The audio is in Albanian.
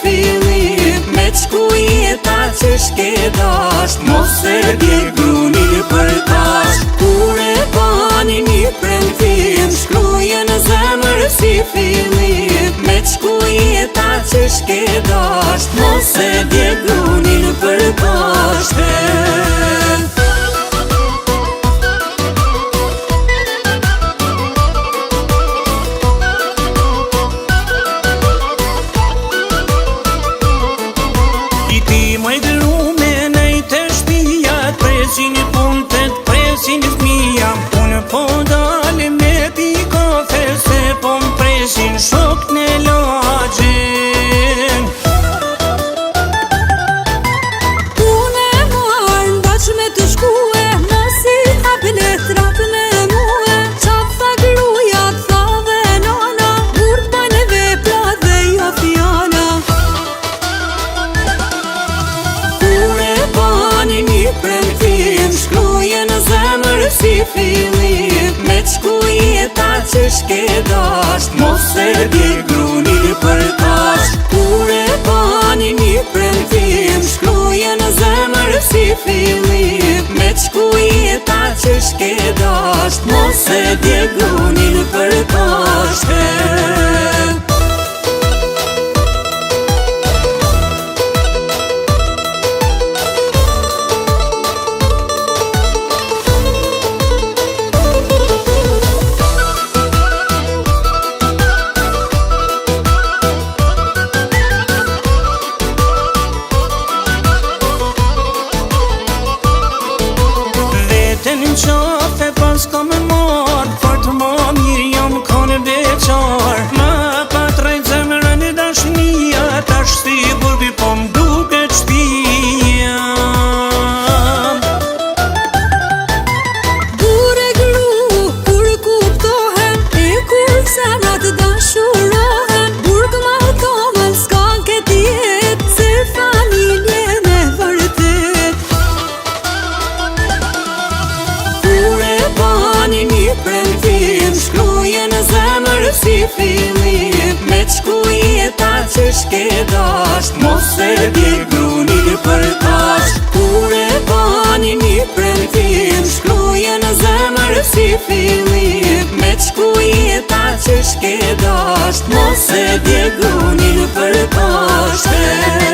fillim, me qku jeta që shke dasht, mos e dje grunin për tasht. Kur e bani një premtim, shkruje në zemër si fillim, me qku jeta që shke dasht, mos e dje grunin për tasht. Presin i puntet, presin i fmija, unë po dalim me pi kafe, se po m'presin shok në lagjin. Unë e marrë ndaq me të shkue, nësi hapi letrat me muhe, qap tha gruja, tha dhe nana, burg bajnë vepra dhe jo fjana. Kur e bani një premtim, shkruje në zemër si fillim, me qku jeta që shke dasht, mos e dje grunin për tasht. Kur e bani një premtim, shkruje në zemër si fillim, me qku jeta që shke dasht, mos e dje grunin për tasht. Në qafe pas ka me marrë, për të ma mirë jam kone beqar. Ma pa trajt zemrën e dashnia, tash si burbi po m'duke qpia. Kur e gru, kur kuptohem, e kur senat dashurohem, burg ma tomën s'kan këtë jet, se familje me vërtet. Kur e bani një premtim, shkruje në zemër si fillim, me qku jeta që shke dasht, mos e dje grunin për tasht. Kur e bani një premtim, shkruje në zemër si fillim, me qku jeta që shke dasht, mos e dje grunin për tasht.